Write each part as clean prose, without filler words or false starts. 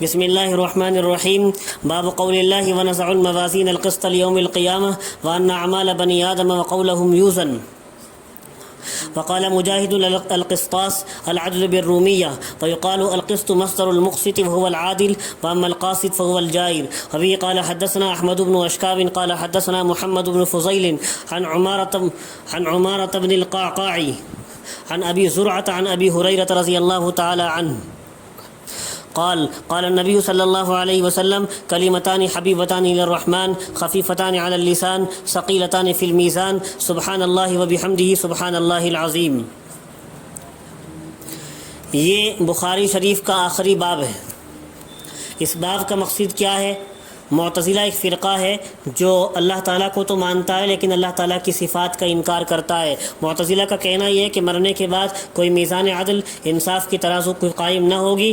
بسم الله الرحمن الرحيم. باب قول الله ونزع الموازين القسط ليوم القيامة وأن أعمال بني آدم وقولهم يوزن. وقال مجاهد القسطاس العدل بالرومية، ويقال القسط مصدر المقسط وهو العادل، وأما القاسط فهو الجائر. وبه قال حدثنا أحمد بن أشكاب قال حدثنا محمد بن فضيل عن عمارة بن القعقاع عن أبي زرعة عن أبي هريرة رضي الله تعالى عنه قال النبي صلى الله عليه وسلم كلمتان حبيبتان إلى الرحمن خفيفتان على اللسان ثقيلتان في الميزان سبحان الله وبحمده سبحان الله العظيم. یہ بخاری شریف کا آخری باب ہے. اس باب کا مقصد کیا ہے؟ معتزلہ ایک فرقہ ہے جو اللہ تعالیٰ کو تو مانتا ہے لیکن اللہ تعالیٰ کی صفات کا انکار کرتا ہے. معتزلہ کا کہنا یہ ہے کہ مرنے کے بعد کوئی میزان عدل انصاف کی ترازو کوئی قائم نہ ہوگی،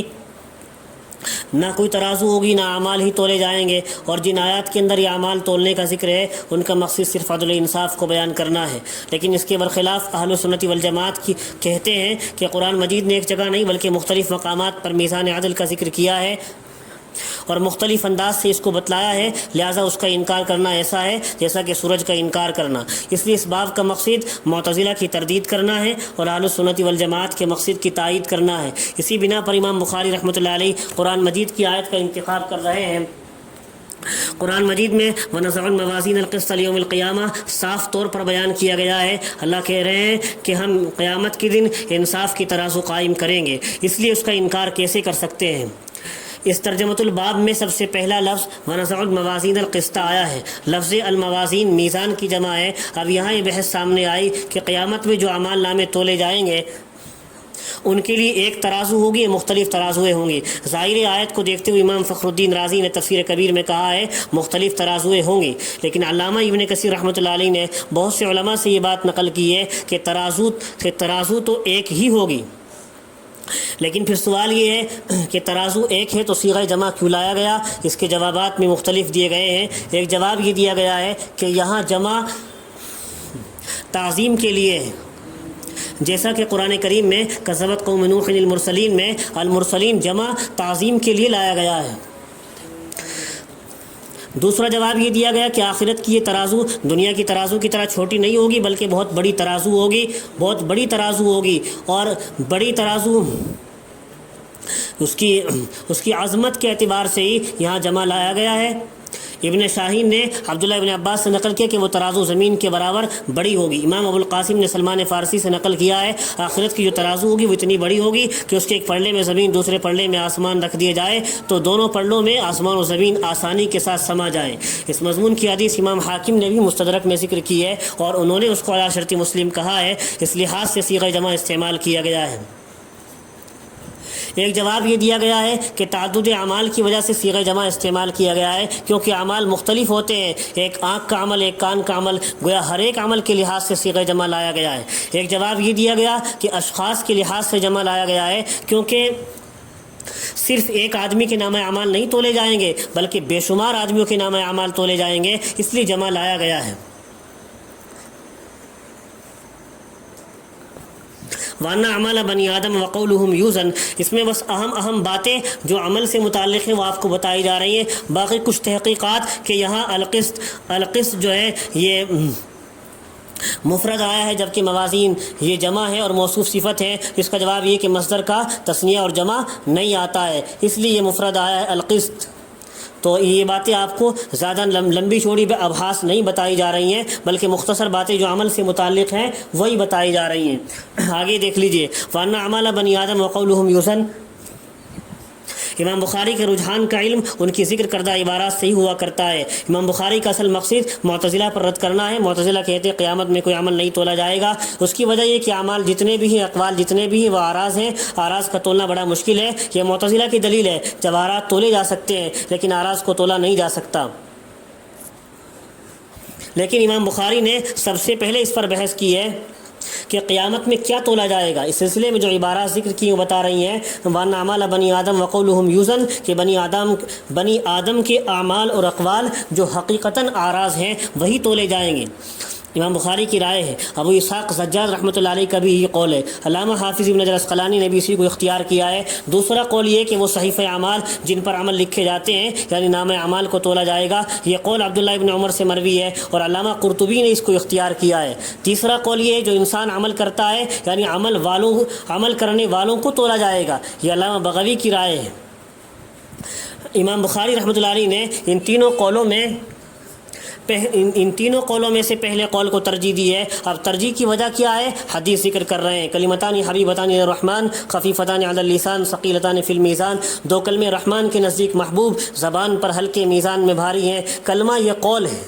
نہ کوئی ترازو ہوگی، نہ اعمال ہی تولے جائیں گے، اور جن آیات کے اندر یہ اعمال تولنے کا ذکر ہے ان کا مقصد صرف عدل انصاف کو بیان کرنا ہے. لیکن اس کے برخلاف اہل سنت والجماعت کی کہتے ہیں کہ قرآن مجید نے ایک جگہ نہیں بلکہ مختلف مقامات پر میزان عدل کا ذکر کیا ہے اور مختلف انداز سے اس کو بتلایا ہے، لہٰذا اس کا انکار کرنا ایسا ہے جیسا کہ سورج کا انکار کرنا. اس لیے اس باب کا مقصد معتزلہ کی تردید کرنا ہے اور اہل سنت والجماعت کے مقصد کی تائید کرنا ہے. اسی بنا پر امام بخاری رحمۃ اللہ علیہ قرآن مجید کی آیت کا انتخاب کر رہے ہیں. قرآن مجید میں وَنَزَعُ الْمَوَازِينَ الْقِسْطَ لِيَوْمِ الْقِيَامَةِ صاف طور پر بیان کیا گیا ہے. اللہ کہہ رہے ہیں کہ ہم قیامت کے دن انصاف کی ترازو قائم کریں گے، اس لیے اس کا انکار کیسے کر سکتے ہیں؟ اس ترجمۃ الباب میں سب سے پہلا لفظ وَنَزَعُ الْمَوَازِينَ الْقِسْطَ آیا ہے. لفظ الموازین میزان کی جمع ہے. اب یہاں یہ بحث سامنے آئی کہ قیامت میں جو اعمال نامے تولے جائیں گے ان کے لیے ایک ترازو ہوگی، مختلف ترازویں ہوں گی. ظاہر آیت کو دیکھتے ہوئے امام فخر الدین رازی نے تفسیر کبیر میں کہا ہے مختلف ترازویں ہوں گی، لیکن علامہ ابن کثیر رحمۃ اللہ علیہ نے بہت سے علماء سے یہ بات نقل کی ہے کہ ترازو تو ایک ہی ہوگی. لیکن پھر سوال یہ ہے کہ ترازو ایک ہے تو صیغہ جمع کیوں لایا گیا؟ اس کے جوابات میں مختلف دیے گئے ہیں. ایک جواب یہ دیا گیا ہے کہ یہاں جمع تعظیم کے لیے ہے، جیسا کہ قرآن کریم میں کذبت قوم نوح المرسلین میں المرسلین جمع تعظیم کے لیے لایا گیا ہے. دوسرا جواب یہ دیا گیا کہ آخرت کی یہ ترازو دنیا کی ترازو کی طرح چھوٹی نہیں ہوگی بلکہ بہت بڑی ترازو ہوگی، بہت بڑی ترازو ہوگی، اور بڑی ترازو اس کی عظمت کے اعتبار سے ہی یہاں جمع لایا گیا ہے. ابن شاہین نے عبداللہ ابن عباس سے نقل کیا کہ وہ ترازو زمین کے برابر بڑی ہوگی. امام ابو القاسم نے سلمان فارسی سے نقل کیا ہے آخرت کی جو ترازو ہوگی وہ اتنی بڑی ہوگی کہ اس کے ایک پلڑے میں زمین دوسرے پلڑے میں آسمان رکھ دیے جائے تو دونوں پلڑوں میں آسمان و زمین آسانی کے ساتھ سما جائیں. اس مضمون کی حدیث امام حاکم نے بھی مستدرک میں ذکر کی ہے اور انہوں نے اس کو علی شرط مسلم کہا ہے، اس لحاظ سے صیغہ جمع استعمال کیا گیا ہے. ایک جواب یہ دیا گیا ہے کہ تعدد اعمال کی وجہ سے صیغہ جمع استعمال کیا گیا ہے کیونکہ اعمال مختلف ہوتے ہیں، ایک آنکھ کا عمل، ایک کان کا عمل، گویا ہر ایک عمل کے لحاظ سے صیغہ جمع لایا گیا ہے. ایک جواب یہ دیا گیا کہ اشخاص کے لحاظ سے جمع لایا گیا ہے کیونکہ صرف ایک آدمی کے نام اعمال نہیں تولے جائیں گے بلکہ بے شمار آدمیوں کے نام اعمال تولے جائیں گے، اس لیے جمع لایا گیا ہے. وَأَنَّ أَعْمَالَ بَنِي آدَمَ وَقَوْلُهُمْ يُوزَنُ، اس میں بس اہم باتیں جو عمل سے متعلق ہیں وہ آپ کو بتائی جا رہی ہیں. باقی کچھ تحقیقات کہ یہاں القسط جو ہے یہ مفرد آیا ہے جبکہ موازین یہ جمع ہے اور موصوف صفت ہے. اس کا جواب یہ کہ مصدر کا تثنیہ اور جمع نہیں آتا ہے، اس لیے یہ مفرد آیا ہے القسط. تو یہ باتیں آپ کو زیادہ لمبی چوڑی ابحاث نہیں بتائی جا رہی ہیں بلکہ مختصر باتیں جو عمل سے متعلق ہیں وہی بتائی جا رہی ہیں. آگے دیکھ لیجئے وَأَنَّ أَعْمَالَ بَنِي آدَمَ وَقَوْلُهُمْ يُوزَنُ. امام بخاری کے رجحان کا علم ان کی ذکر کردہ عبارات سے ہی ہوا کرتا ہے. امام بخاری کا اصل مقصد معتزلہ پر رد کرنا ہے. معتزلہ کہتے ہیں قیامت میں کوئی عمل نہیں تولا جائے گا. اس کی وجہ یہ کہ اعمال جتنے بھی ہیں، اقوال جتنے بھی ہیں وہ آراز ہیں، آراز کا تولنا بڑا مشکل ہے. یہ معتزلہ کی دلیل ہے. جواہرات تولے جا سکتے ہیں لیکن آراز کو تولا نہیں جا سکتا. لیکن امام بخاری نے سب سے پہلے اس پر بحث کی ہے کہ قیامت میں کیا تولا جائے گا. اس سلسلے میں جو عبارات ذکر کی وہ بتا رہی ہیں وَأَنَّ أَعْمَالَ بَنِي آدَمَ وَقَوْلُهُمْ يُوزَنُ کہ بنی آدم کے اعمال اور اقوال جو حقیقتاً آراز ہیں وہی تولے جائیں گے. امام بخاری کی رائے ہے۔ ابو اسحاق زجاج رحمۃ اللہ علیہ کا بھی یہ قول ہے۔ علامہ حافظ ابن حجر عسقلانی نے بھی اسی کو اختیار کیا ہے۔ دوسرا قول یہ کہ وہ صحیفہ اعمال جن پر عمل لکھے جاتے ہیں یعنی نامہ اعمال کو تولا جائے گا، یہ قول عبداللہ ابن عمر سے مروی ہے اور علامہ قرطبی نے اس کو اختیار کیا ہے۔ تیسرا قول یہ ہے جو انسان عمل کرتا ہے یعنی عمل کرنے والوں کو تولا جائے گا، یہ علامہ بغوی کی رائے ہے۔ امام بخاری رحمۃ اللہ علیہ نے ان تینوں قولوں میں سے پہلے قول کو ترجیح دی ہے۔ اب ترجیح کی وجہ کیا ہے؟ حدیث ذکر کر رہے ہیں، کلمتان حبیبتان الرحمن خفیفتان علی اللسان ثقیلتان فی المیزان، دو کلمے رحمان کے نزدیک محبوب، زبان پر ہلکے، میزان میں بھاری ہیں۔ کلمہ یہ قول ہے،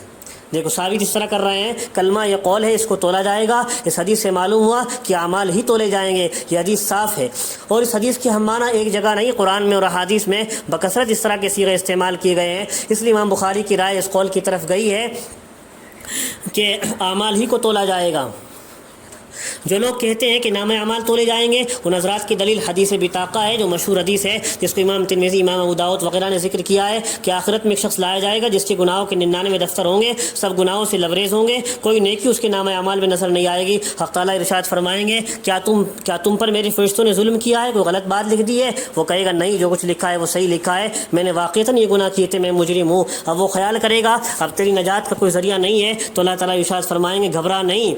دیکھو ثابت اس طرح کر رہے ہیں، کلمہ یہ قول ہے، اس کو تولا جائے گا۔ اس حدیث سے معلوم ہوا کہ اعمال ہی تولے جائیں گے، یہ حدیث صاف ہے۔ اور اس حدیث کے ہم معنی ایک جگہ نہیں، قرآن میں اور احادیث میں بکثرت اس طرح کے صیغے استعمال کیے گئے ہیں، اس لیے امام بخاری کی رائے اس قول کی طرف گئی ہے کہ اعمال ہی کو تولا جائے گا۔ جو لوگ کہتے ہیں کہ نامہ اعمال تولے جائیں گے، ان حضرات کی دلیل حدیث بطاقہ ہے جو مشہور حدیث ہے، جس کو امام ترمذی، امام ابو داؤد وغیرہ نے ذکر کیا ہے کہ آخرت میں ایک شخص لایا جائے گا جس کے گناہوں کے 99 دفتر ہوں گے، سب گناہوں سے لبریز ہوں گے، کوئی نیکی اس کے نامہ اعمال میں نظر نہیں آئے گی۔ حق تعالیٰ ارشاد فرمائیں گے کیا تم پر میرے فرشتوں نے ظلم کیا ہے، کوئی غلط بات لکھ دی ہے؟ وہ کہے گا نہیں، جو کچھ لکھا ہے وہ صحیح لکھا ہے، میں نے واقعتاً یہ گناہ کیے تھے، میں مجرم ہوں۔ اب وہ خیال کرے گا اب تیری نجات کا کوئی ذریعہ نہیں ہے، تو اللہ تعالیٰ ارشاد فرمائیں گے گھبرا نہیں،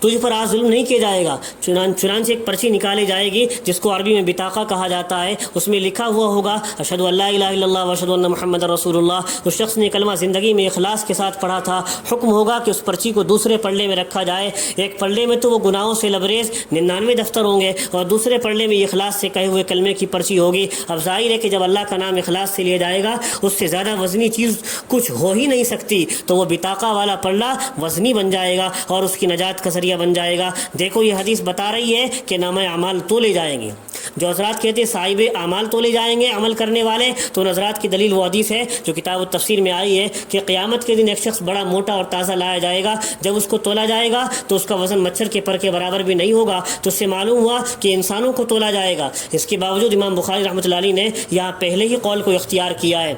تجھ پر آج ظلم نہیں کیا جائے گا۔ چنانچہ ایک پرچی نکالی جائے گی جس کو عربی میں بطاقہ کہا جاتا ہے، اس میں لکھا ہوا ہوگا اشہد ان لا الہ الا اللہ واشہد ان محمد رسول اللہ۔ اس شخص نے کلمہ زندگی میں اخلاص کے ساتھ پڑھا تھا۔ حکم ہوگا کہ اس پرچی کو دوسرے پلڑے میں رکھا جائے، ایک پلڑے میں تو وہ گناہوں سے لبریز 99 دفتر ہوں گے اور دوسرے پلڑے میں اخلاص سے کہے ہوئے کلمے کی پرچی ہوگی۔ اب ظاہر ہے کہ جب اللہ کا نام اخلاص سے لیا جائے گا، اس سے زیادہ وزنی چیز کچھ ہو ہی نہیں سکتی، تو وہ بطاقہ والا پلڑا وزنی بن جائے گا اور اس کی نجات کا ذریعہ بن جائے گا۔ دیکھو یہ حدیث بتا رہی ہے کہ نامہ اعمال تولے جائیں گے۔ جو حضرات کہتے ہیں صاحب اعمال تولے جائیں گے، عمل کرنے والے، تو ان حضرات کی دلیل وہ حدیث ہے جو کتاب التفسیر میں آئی ہے کہ قیامت کے دن ایک شخص بڑا موٹا اور تازہ لایا جائے گا، جب اس کو تولا جائے گا تو اس کا وزن مچھر کے پر کے برابر بھی نہیں ہوگا، تو اس سے معلوم ہوا کہ انسانوں کو تولا جائے گا۔ اس کے باوجود امام بخاری رحمۃ اللہ علیہ نے یہاں پہلے ہی قول کو اختیار کیا ہے۔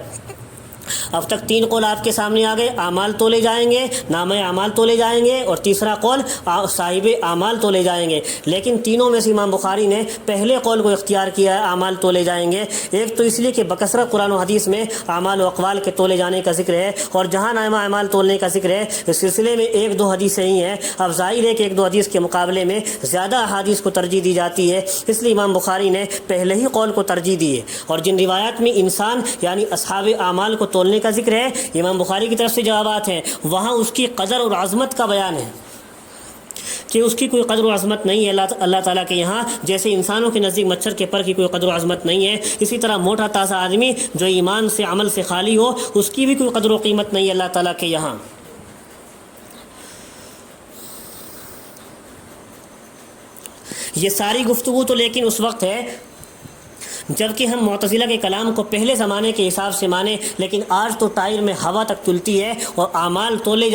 اب تک 3 قول آپ کے سامنے آ گئے، اعمال تولے جائیں گے، نامہ اعمال تولے جائیں گے، اور تیسرا قول صاحب اعمال تولے جائیں گے۔ لیکن تینوں میں سے امام بخاری نے پہلے قول کو اختیار کیا ہے، اعمال تولے جائیں گے۔ ایک تو اس لیے کہ بکثرت قرآن و حدیث میں اعمال و اقوال کے تولے جانے کا ذکر ہے، اور جہاں نامہ اعمال تولنے کا ذکر ہے اس سلسلے میں 1-2 حدیثیں ہی ہیں۔ اب ظاہر ہے کہ 1-2 حدیث کے مقابلے میں زیادہ احادیث کو ترجیح دی جاتی ہے، اس لیے امام بخاری نے پہلے ہی قول کو ترجیح دی ہے۔ اور جن روایات میں انسان یعنی اصحاب اعمال کو تولنے کا ذکر ہے، امام بخاری کی طرف سے جوابات ہیں، وہاں اس کی قدر اور عظمت کا بیان ہے کہ اس کی کوئی قدر و عظمت نہیں ہے اللہ تعالیٰ کے یہاں، جیسے انسانوں کے نزدیک مچھر کے پر کی کوئی قدر و عظمت نہیں ہے، اسی طرح موٹا تازہ آدمی جو ایمان سے عمل سے خالی ہو اس کی بھی کوئی قدر و قیمت نہیں ہے اللہ تعالیٰ کے یہاں۔ یہ ساری گفتگو تو لیکن اس وقت ہے جبکہ ہم معتزلہ کے کلام کو پہلے زمانے کے حساب سے مانیں، لیکن آج تو ٹائر میں ہوا تک تلتی ہے اور اعمال تولے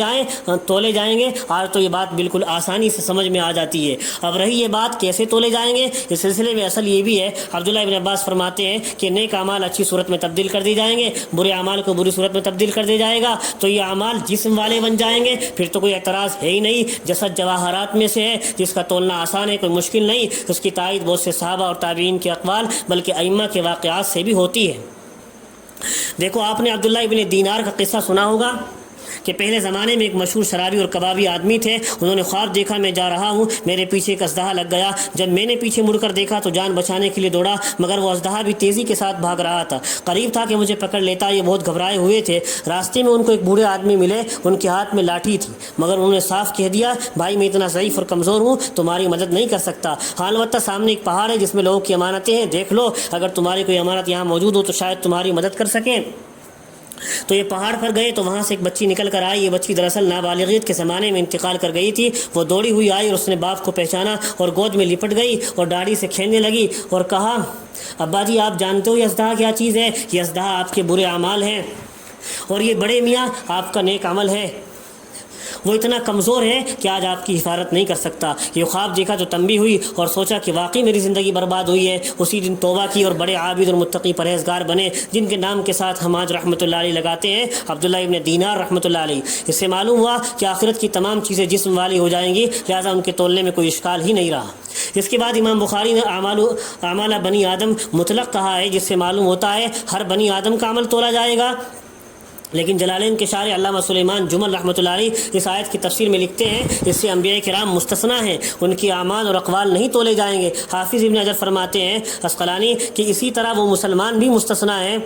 جائیں گے۔ آج تو یہ بات بالکل آسانی سے سمجھ میں آ جاتی ہے۔ اب رہی یہ بات کیسے تولے جائیں گے، اس سلسلے میں اصل یہ بھی ہے، عبداللہ ابن عباس فرماتے ہیں کہ نیک اعمال اچھی صورت میں تبدیل کر دی جائیں گے، برے اعمال کو بری صورت میں تبدیل کر دیا جائے گا، تو یہ اعمال جسم والے بن جائیں گے، پھر تو کوئی اعتراض ہے ہی نہیں۔ جسد جواہرات میں سے ہے جس کا تولنا آسان ہے، کوئی مشکل نہیں۔ اس کی تائید بہت سے صحابہ اور تابعین کے اقوال بلکہ ائمہ کے واقعات سے بھی ہوتی ہے۔ دیکھو آپ نے عبداللہ ابن دینار کا قصہ سنا ہوگا کہ پہلے زمانے میں ایک مشہور شرابی اور کبابی آدمی تھے۔ انہوں نے خواب دیکھا میں جا رہا ہوں، میرے پیچھے ایک اژدہا لگ گیا۔ جب میں نے پیچھے مڑ کر دیکھا تو جان بچانے کے لیے دوڑا، مگر وہ اژدہا بھی تیزی کے ساتھ بھاگ رہا تھا، قریب تھا کہ مجھے پکڑ لیتا۔ یہ بہت گھبرائے ہوئے تھے۔ راستے میں ان کو ایک بوڑھے آدمی ملے، ان کے ہاتھ میں لاٹھی تھی، مگر انہوں نے صاف کہہ دیا بھائی میں اتنا ضعیف اور کمزور ہوں تمہاری مدد نہیں کر سکتا، ہاں البتہ سامنے ایک پہاڑ ہے جس میں لوگوں کی امانتیں ہیں، دیکھ لو اگر تمہاری کوئی امانت یہاں موجود ہو تو شاید تمہاری مدد کر سکیں۔ تو یہ پہاڑ پر گئے تو وہاں سے ایک بچی نکل کر آئی۔ یہ بچی دراصل نابالغیت کے زمانے میں انتقال کر گئی تھی۔ وہ دوڑی ہوئی آئی اور اس نے باپ کو پہچانا اور گود میں لپٹ گئی اور داڑھی سے کھیلنے لگی اور کہا ابا جی آپ جانتے ہو یہ اژدہا کیا چیز ہے؟ یہ اژدہا آپ کے برے اعمال ہیں اور یہ بڑے میاں آپ کا نیک عمل ہے۔ وہ اتنا کمزور ہے کہ آج آپ کی حفاظت نہیں کر سکتا۔ یہ خواب دیکھا تو تنبیہ ہوئی اور سوچا کہ واقعی میری زندگی برباد ہوئی ہے۔ اسی دن توبہ کی اور بڑے عابد اور متقی پرہیزگار بنے جن کے نام کے ساتھ ہم آج رحمۃ اللہ علیہ لگاتے ہیں، عبداللہ ابن دینار رحمۃ اللہ علیہ۔ اس سے معلوم ہوا کہ آخرت کی تمام چیزیں جسم والی ہو جائیں گی، لہٰذا ان کے تولنے میں کوئی اشکال ہی نہیں رہا۔ اس کے بعد امام بخاری نے اعمال بنی آدم مطلق کہا ہے، جس سے معلوم ہوتا ہے ہر بنی آدم کا عمل تولا جائے گا۔ لیکن جلالین کے شارح علامہ سلیمان جمل رحمۃ اللہ علیہ اس آیت کی تفسیر میں لکھتے ہیں اس سے انبیاء کرام مستثنا ہیں، ان کی اعمال اور اقوال نہیں تولے جائیں گے۔ حافظ ابن حجر فرماتے ہیں عسقلانی کہ اسی طرح وہ مسلمان بھی مستثنا ہیں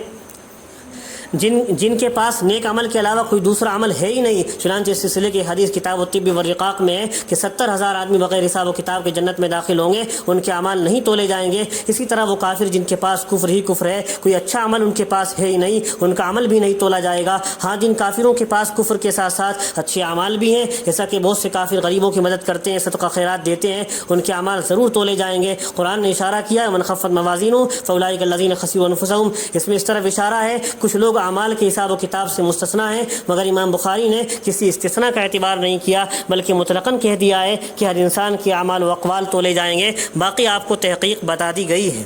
جن کے پاس نیک عمل کے علاوہ کوئی دوسرا عمل ہے ہی نہیں۔ چنانچہ اس سلسلے کی حدیث کتاب الطب والرقاق میں ہے کہ 70,000 آدمی بغیر حساب و کتاب کے جنت میں داخل ہوں گے، ان کے اعمال نہیں تولے جائیں گے۔ اسی طرح وہ کافر جن کے پاس کفر ہی کفر ہے، کوئی اچھا عمل ان کے پاس ہے ہی نہیں، ان کا عمل بھی نہیں تولا جائے گا۔ ہاں، جن کافروں کے پاس کفر کے ساتھ ساتھ اچھے اعمال بھی ہیں، جیسا کہ بہت سے کافر غریبوں کی مدد کرتے ہیں، صدقہ خیرات دیتے ہیں، ان کے اعمال ضرور تولے جائیں گے۔ قرآن نے اشارہ کیا ہے من خفت موازینہ فاولئک الذین خسروا انفسهم، اس میں اس طرف اشارہ ہے کچھ لوگ اعمال کے حساب و کتاب سے مستثنا ہیں، مگر امام بخاری نے کسی استثناء کا اعتبار نہیں کیا بلکہ مطلقاً کہہ دیا ہے کہ ہر انسان کے اعمال و اقوال تولے جائیں گے، باقی آپ کو تحقیق بتا دی گئی ہے۔